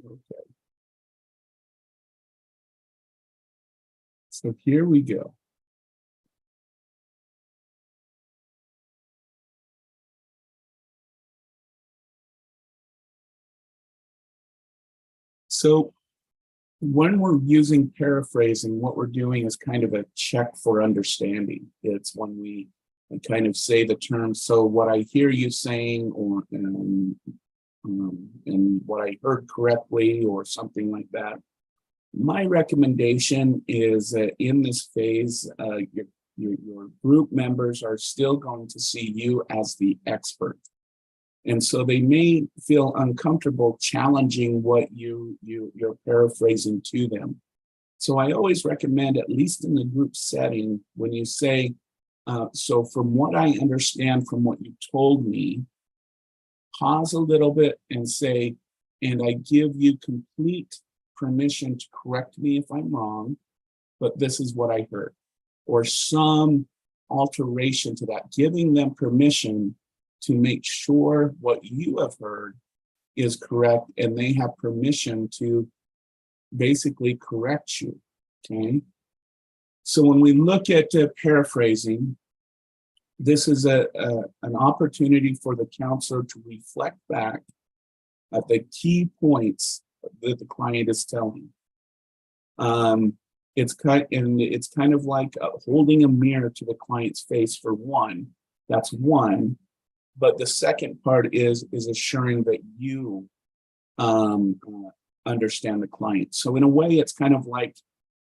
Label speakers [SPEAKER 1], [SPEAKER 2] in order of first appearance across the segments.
[SPEAKER 1] Okay, so here we go. So when we're using paraphrasing, what we're doing is kind of a check for understanding. It's when we kind of say the term, so what I hear you saying, or and what I heard correctly, or something like that. My recommendation is that in this phase, your group members are still going to see you as the expert. And so they may feel uncomfortable challenging what you're paraphrasing to them. So I always recommend, at least in the group setting, when you say, so from what I understand from what you told me, pause a little bit and say, and I give you complete permission to correct me if I'm wrong, but this is what I heard. Or some alteration to that, giving them permission to make sure what you have heard is correct, and they have permission to basically correct you, okay? So when we look at paraphrasing, this is an opportunity for the counselor to reflect back at the key points that the client is telling. It's kind of like holding a mirror to the client's face for one. That's one. But the second part is assuring that you understand the client. So in a way, it's kind of like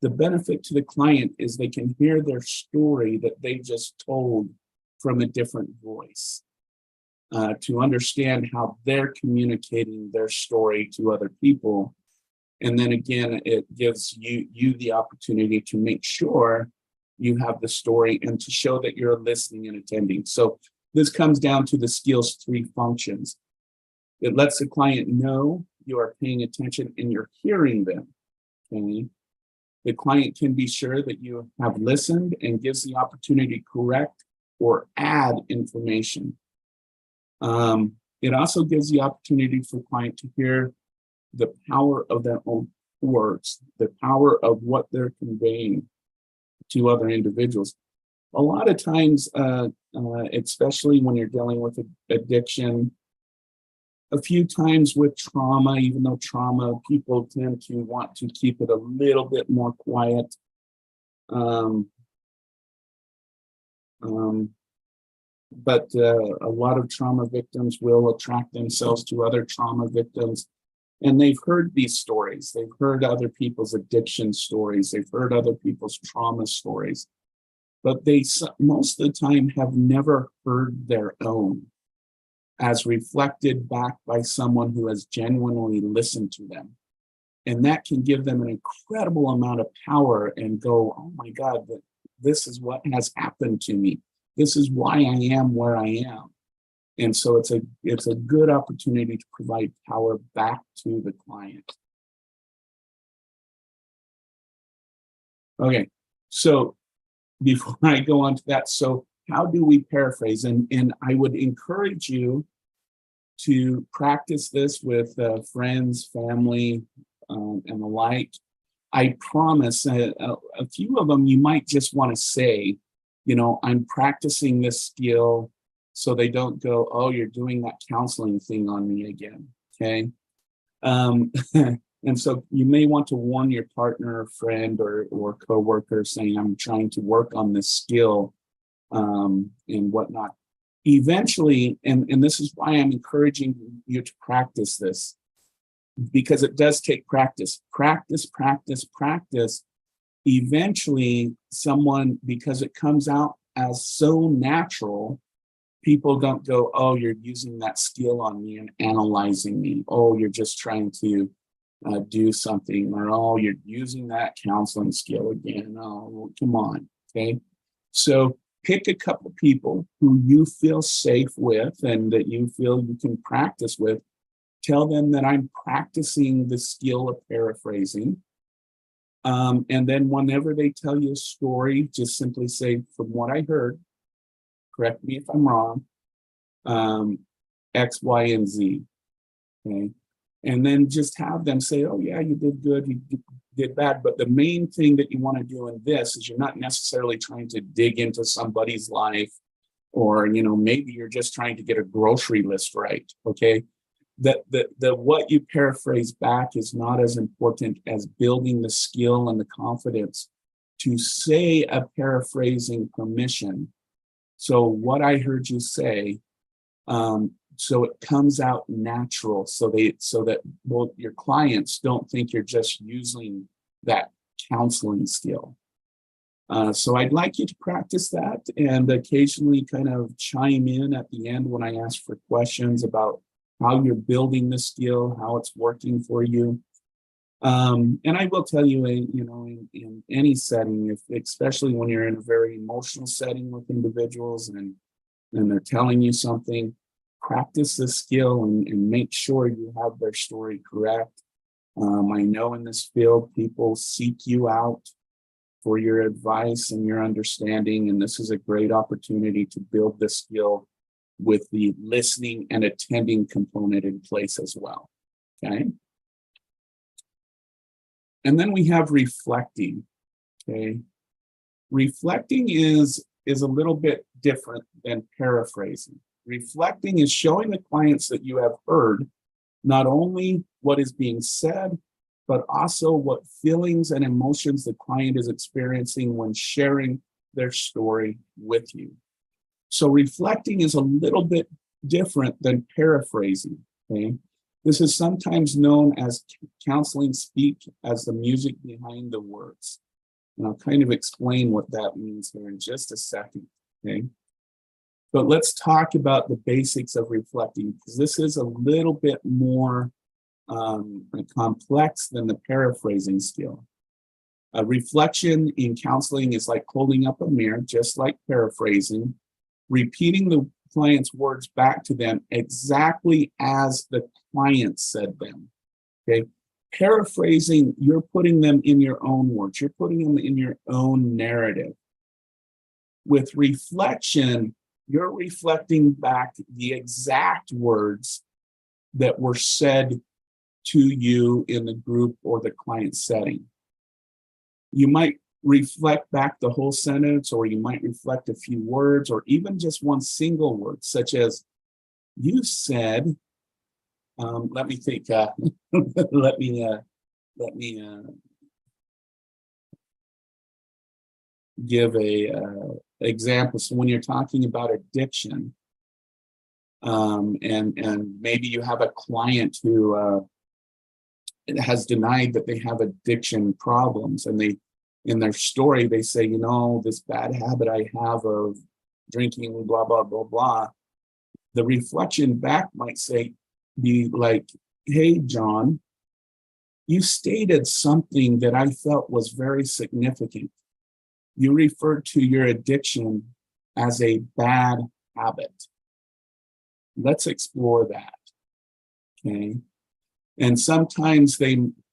[SPEAKER 1] the benefit to the client is they can hear their story that they just told from a different voice, to understand how they're communicating their story to other people. And then again, it gives you the opportunity to make sure you have the story and to show that you're listening and attending. So this comes down to the skills 3 functions. It lets the client know you are paying attention and you're hearing them. Okay? The client can be sure that you have listened and gives the opportunity to correct or add information. It also gives the opportunity for the client to hear the power of their own words, the power of what they're conveying to other individuals. A lot of times, especially when you're dealing with addiction, a few times with trauma, even though trauma, people tend to want to keep it a little bit more quiet. But a lot of trauma victims will attract themselves to other trauma victims. And they've heard these stories. They've heard other people's addiction stories. They've heard other people's trauma stories. But they, most of the time, have never heard their own as reflected back by someone who has genuinely listened to them. And that can give them an incredible amount of power and go, oh my God, this is what has happened to me. This is why I am where I am. And so it's a good opportunity to provide power back to the client. Okay, so before I go on to that, so how do we paraphrase? And I would encourage you to practice this with friends, family, and the like. I promise a few of them you might just want to say, I'm practicing this skill so they don't go, oh, you're doing that counseling thing on me again, okay? And so you may want to warn your partner, friend, or coworker saying, I'm trying to work on this skill and whatnot. Eventually, and this is why I'm encouraging you to practice this, because it does take practice. Practice. Eventually, someone, because it comes out as so natural, people don't go, oh, you're using that skill on me and analyzing me. Oh, you're just trying to do something, or oh, you're using that counseling skill again. Oh, come on, okay? So pick a couple people who you feel safe with and that you feel you can practice with. Tell them that I'm practicing the skill of paraphrasing. And then whenever they tell you a story, just simply say, from what I heard, correct me if I'm wrong, X, Y, and Z, okay? And then just have them say, oh yeah, you did good, you did bad. But the main thing that you want to do in this is you're not necessarily trying to dig into somebody's life, or maybe you're just trying to get a grocery list right. Okay. The what you paraphrase back is not as important as building the skill and the confidence to say a paraphrasing permission. So what I heard you say, so it comes out natural, so that both your clients don't think you're just using that counseling skill. So I'd like you to practice that and occasionally kind of chime in at the end when I ask for questions about how you're building the skill, how it's working for you. And I will tell you, in any setting, especially when you're in a very emotional setting with individuals and they're telling you something, practice the skill and make sure you have their story correct. I know in this field, people seek you out for your advice and your understanding, and this is a great opportunity to build the skill with the listening and attending component in place as well. Okay. And then we have reflecting. Okay. Reflecting is a little bit different than paraphrasing. Reflecting is showing the clients that you have heard not only what is being said, but also what feelings and emotions the client is experiencing when sharing their story with you. So reflecting is a little bit different than paraphrasing. Okay? This is sometimes known as counseling speak as the music behind the words. And I'll kind of explain what that means here in just a second. Okay. But let's talk about the basics of reflecting, because this is a little bit more complex than the paraphrasing skill. Reflection in counseling is like holding up a mirror, just like paraphrasing, repeating the client's words back to them exactly as the client said them. Okay. Paraphrasing, you're putting them in your own words, you're putting them in your own narrative. With reflection, you're reflecting back the exact words that were said to you in the group or the client setting. You might reflect back the whole sentence, or you might reflect a few words, or even just one single word, such as, you said, let me think, let me give a example. So when you're talking about addiction, and maybe you have a client who has denied that they have addiction problems, and they, in their story, they say, this bad habit I have of drinking, blah, blah, blah, blah. The reflection back might be like, hey, John, you stated something that I felt was very significant. You referred to your addiction as a bad habit. Let's explore that. Okay. And sometimes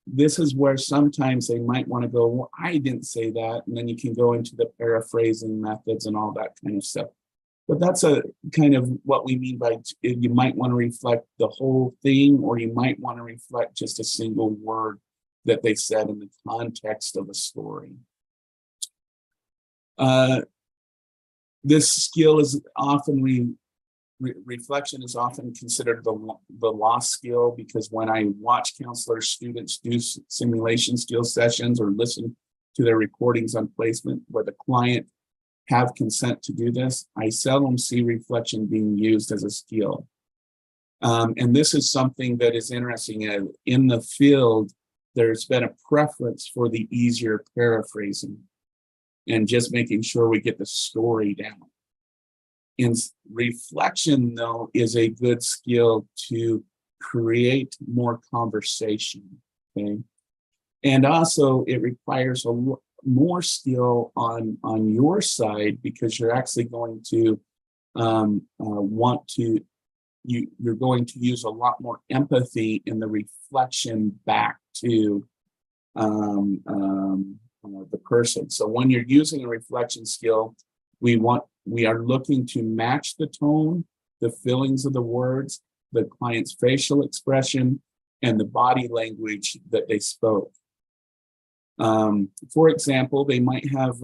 [SPEAKER 1] this is where sometimes they might want to go, well, I didn't say that. And then you can go into the paraphrasing methods and all that kind of stuff. But that's a kind of what we mean by, you might want to reflect the whole thing, or you might want to reflect just a single word that they said in the context of a story. This skill is often reflection is often considered the lost skill, because when I watch counselors, students do simulation skill sessions or listen to their recordings on placement where the client have consent to do this, I seldom see reflection being used as a skill. And this is something that is interesting. In the field, there's been a preference for the easier paraphrasing and just making sure we get the story down. In reflection, though, is a good skill to create more conversation. Okay, and also it requires more skill on your side, because you're actually going to you're going to use a lot more empathy in the reflection back to the person. So when you're using a reflection skill, we are looking to match the tone, the feelings of the words, the client's facial expression, and the body language that they spoke. For example, they might have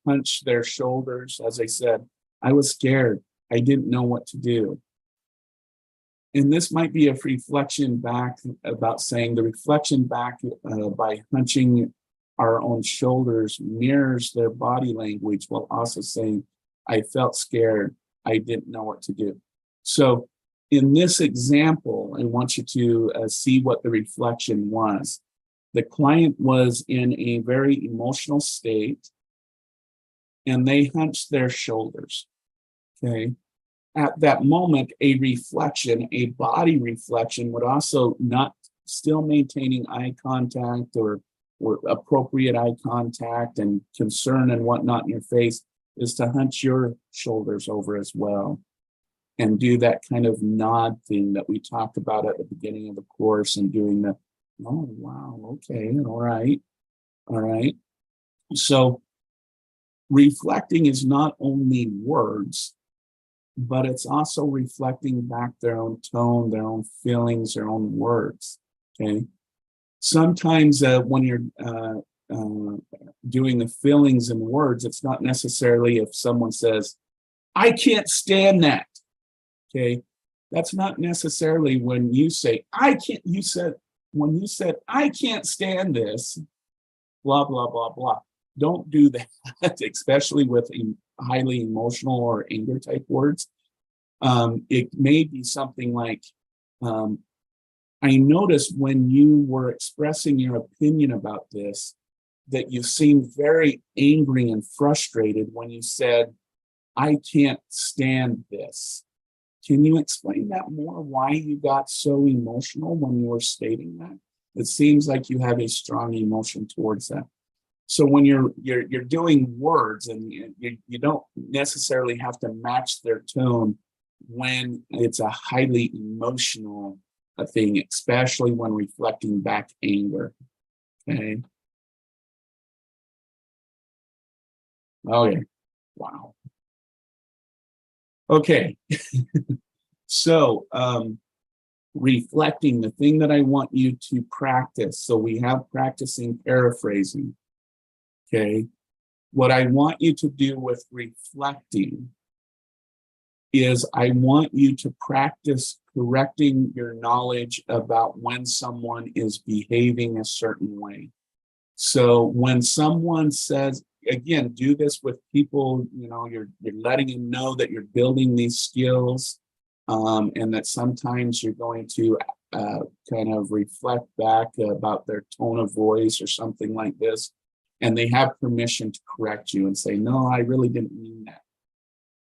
[SPEAKER 1] hunched their shoulders, as I said, I was scared, I didn't know what to do. And this might be a reflection back about saying the reflection back by hunching our own shoulders mirrors their body language while also saying, I felt scared, I didn't know what to do. So in this example, I want you to see what the reflection was. The client was in a very emotional state and they hunched their shoulders, okay? At that moment, a reflection, a body reflection would also not still maintaining eye contact or appropriate eye contact and concern and whatnot in your face is to hunch your shoulders over as well and do that kind of nod thing that we talked about at the beginning of the course and doing the, oh, wow, okay, all right. So reflecting is not only words, but it's also reflecting back their own tone, their own feelings, their own words, okay? Sometimes when you're doing the feelings and words, it's not necessarily if someone says, I can't stand that, okay? That's not necessarily when you say, when you said, I can't stand this, blah, blah, blah, blah. Don't do that, especially with highly emotional or anger type words. It may be something like, I noticed when you were expressing your opinion about this, that you seemed very angry and frustrated when you said, I can't stand this. Can you explain that more, why you got so emotional when you were stating that? It seems like you have a strong emotion towards that. So when you're doing words and you don't necessarily have to match their tone when it's a highly emotional thing, especially when reflecting back anger, okay? Okay, wow. Okay, so reflecting, the thing that I want you to practice, so we have practicing paraphrasing, okay? What I want you to do with reflecting is I want you to practice correcting your knowledge about when someone is behaving a certain way. So when someone says, again, do this with people, you know, you're letting them know that you're building these skills, and that sometimes you're going to kind of reflect back about their tone of voice or something like this, and they have permission to correct you and say, no, I really didn't mean that.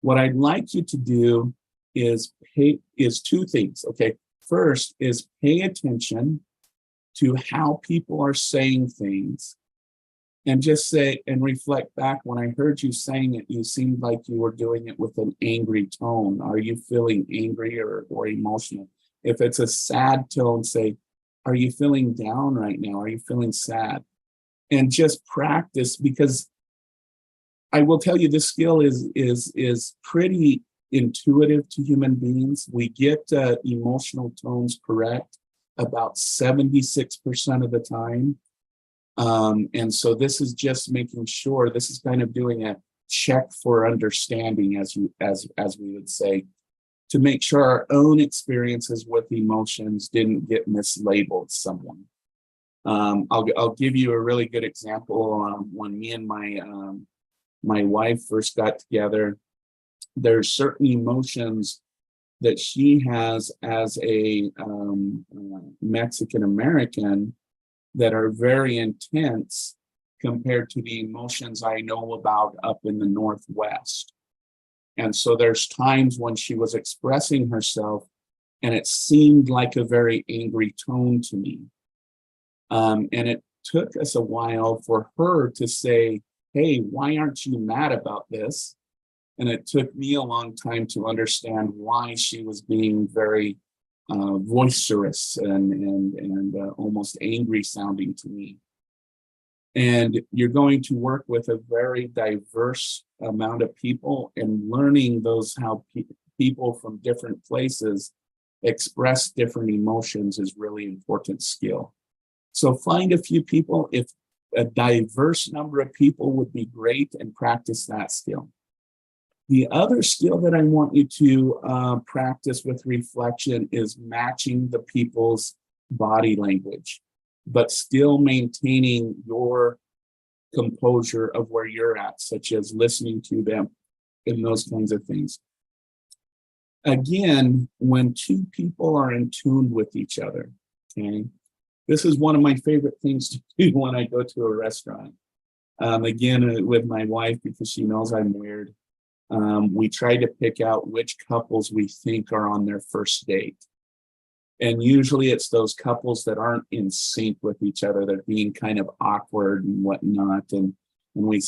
[SPEAKER 1] What I'd like you to do is two things, okay? First is pay attention to how people are saying things and just say and reflect back. When I heard you saying it, you seemed like you were doing it with an angry tone. Are you feeling angry or emotional? If it's a sad tone, say, are you feeling down right now? Are you feeling sad? And just practice, because I will tell you this skill is pretty intuitive to human beings. We get emotional tones correct about 76% of the time. And so this is just making sure, this is kind of doing a check for understanding, as we would say, to make sure our own experiences with emotions didn't get mislabeled someone. I'll give you a really good example. When me and my wife first got together, there's certain emotions that she has as a Mexican American that are very intense compared to the emotions I know about up in the Northwest. And so there's times when she was expressing herself and it seemed like a very angry tone to me. And it took us a while for her to say, hey, why aren't you mad about this? And it took me a long time to understand why she was being very boisterous and almost angry sounding to me. And you're going to work with a very diverse amount of people and learning those how people from different places express different emotions is really important skill. So find a few people. If a diverse number of people would be great, and practice that skill. The other skill that I want you to practice with reflection is matching the people's body language, but still maintaining your composure of where you're at, such as listening to them and those kinds of things. Again, when two people are in tune with each other, okay, this is one of my favorite things to do when I go to a restaurant. Again, with my wife, because she knows I'm weird, we try to pick out which couples we think are on their first date. And usually it's those couples that aren't in sync with each other. They're being kind of awkward and whatnot. And we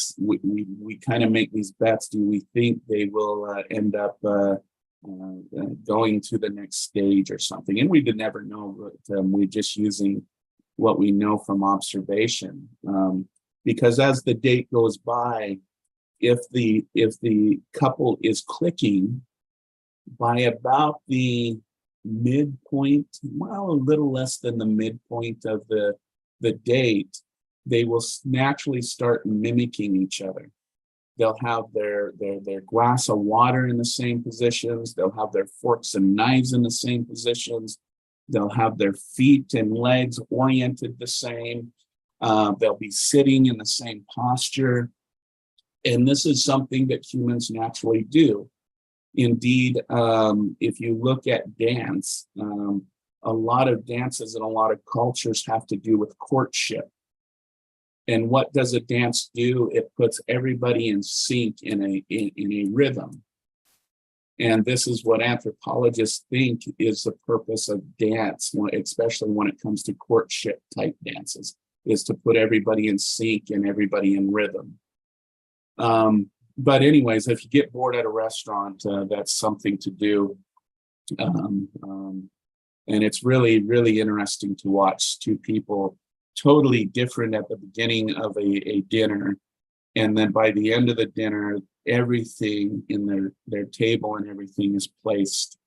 [SPEAKER 1] kind of make these bets. Do we think they will end up going to the next stage or something? And we would never know, but we're just using what we know from observation. Because as the date goes by, if the couple is clicking by about the midpoint, well, a little less than the midpoint of the date, they will naturally start mimicking each other. They'll have their glass of water in the same positions. They'll have their forks and knives in the same positions. They'll have their feet and legs oriented the same. They'll be sitting in the same posture. And this is something that humans naturally do. Indeed, if you look at dance, a lot of dances in a lot of cultures have to do with courtship. And what does a dance do? It puts everybody in sync in a rhythm. And this is what anthropologists think is the purpose of dance, especially when it comes to courtship type dances, is to put everybody in sync and everybody in rhythm. But anyways, if you get bored at a restaurant, that's something to do. And it's really, really interesting to watch two people totally different at the beginning of a dinner. And then by the end of the dinner, everything in their table and everything is placed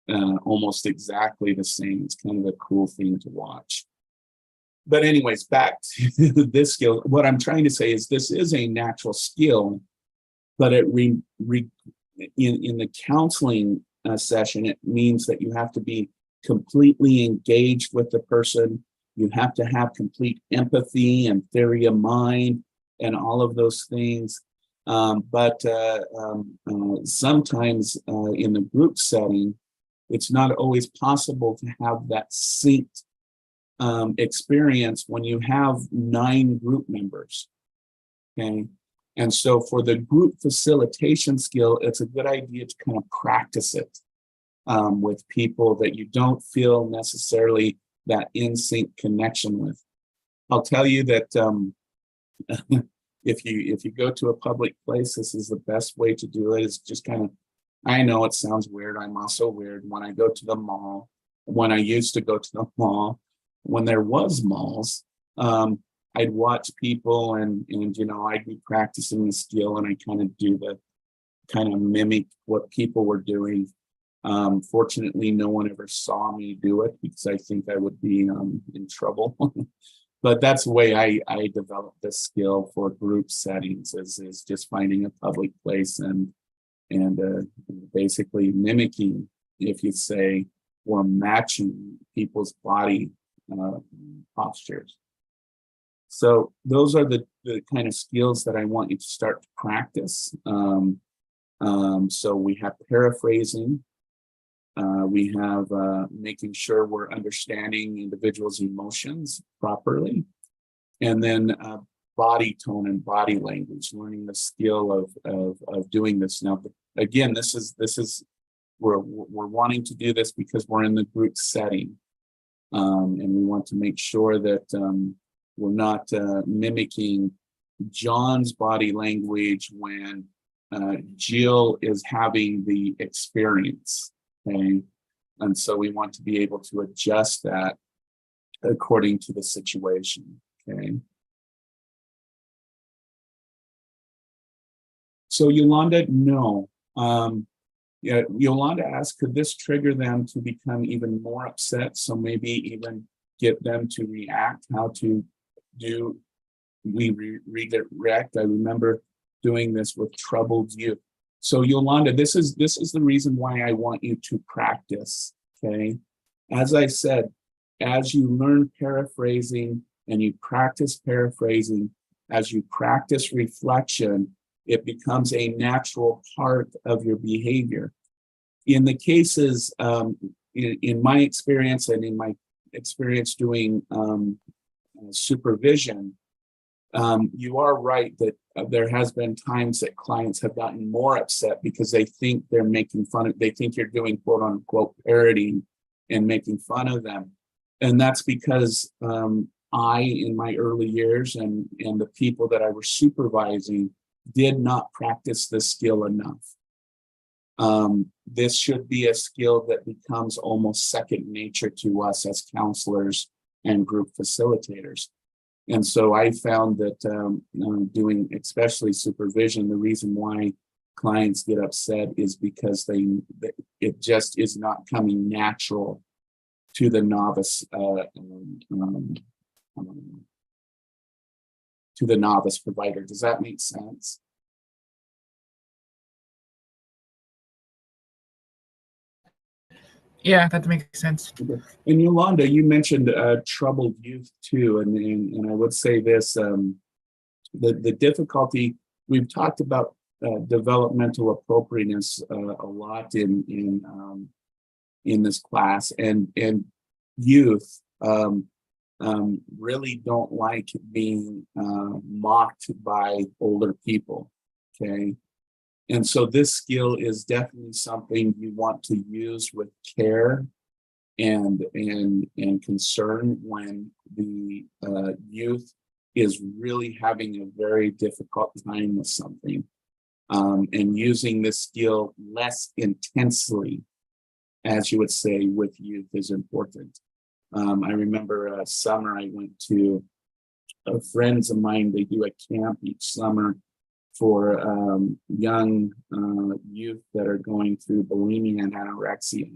[SPEAKER 1] almost exactly the same. It's kind of a cool thing to watch. But anyways, back to this skill. What I'm trying to say is this is a natural skill, but in the counseling session, it means that you have to be completely engaged with the person. You have to have complete empathy and theory of mind and all of those things. But sometimes in the group setting, it's not always possible to have that synced experience when you have 9 group members. Okay. And so for the group facilitation skill, it's a good idea to kind of practice it with people that you don't feel necessarily that in sync connection with. I'll tell you that if you go to a public place, this is the best way to do it. Is just kind of, I know it sounds weird. I'm also weird. When I go to the mall, when I used to go to the mall, when there was malls, I'd watch people and I'd be practicing the skill, and I kind of mimic what people were doing. Fortunately, no one ever saw me do it because I think I would be in trouble. But that's the way I developed this skill for group settings is just finding a public place and basically mimicking, if you say, or matching people's body postures. So those are the kind of skills that I want you to start to practice. So we have paraphrasing. We have making sure we're understanding individuals' emotions properly. And then body tone and body language, learning the skill of doing this. Now, again, this is we're wanting to do this because we're in the group setting. And we want to make sure that we're not mimicking John's body language when Jill is having the experience. Okay. And so we want to be able to adjust that according to the situation. Okay. So Yolanda, no. Yeah, Yolanda asked, could this trigger them to become even more upset? So maybe even get them to react. How to do we redirect? I remember doing this with troubled youth. So Yolanda, this is the reason why I want you to practice. Okay, as I said, as you learn paraphrasing and you practice paraphrasing, as you practice reflection, it becomes a natural part of your behavior. In the cases, in my experience and in my experience doing supervision, you are right that there has been times that clients have gotten more upset because they think they're making fun of, they think you're doing quote unquote parodying and making fun of them. And that's because I, in my early years, and the people that I was supervising did not practice this skill enough. This should be a skill that becomes almost second nature to us as counselors and group facilitators. And so I found that doing especially supervision, the reason why clients get upset is because it just is not coming natural to the novice provider. Does that make sense?
[SPEAKER 2] Yeah, that makes sense.
[SPEAKER 1] Okay. And Yolanda, you mentioned troubled youth too, and I would say this: the difficulty, we've talked about developmental appropriateness a lot in this class, and youth really don't like being mocked by older people. Okay. And so this skill is definitely something you want to use with care and concern when the youth is really having a very difficult time with something. And using this skill less intensely, as you would say, with youth is important. I remember summer I went to friends of mine, they do a camp each summer for young youth that are going through bulimia and anorexia.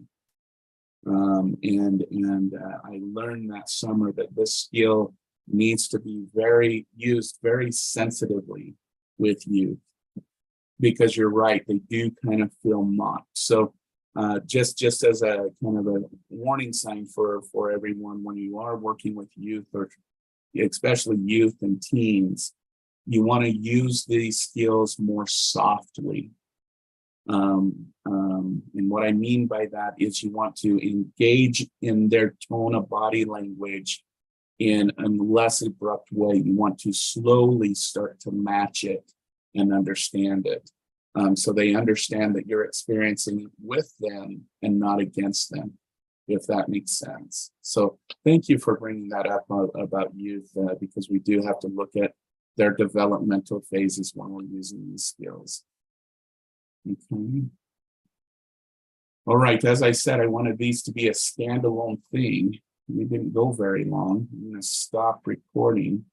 [SPEAKER 1] I learned that summer that this skill needs to be used very sensitively with youth, because you're right, they do kind of feel mocked. So just as a kind of a warning sign for everyone, when you are working with youth, or especially youth and teens, you want to use these skills more softly. And what I mean by that is you want to engage in their tone of body language in a less abrupt way. You want to slowly start to match it and understand it. So they understand that you're experiencing it with them and not against them, if that makes sense. So thank you for bringing that up about youth, because we do have to look at their developmental phases when we're using these skills. Okay. All right, as I said, I wanted these to be a standalone thing. We didn't go very long. I'm going to stop recording.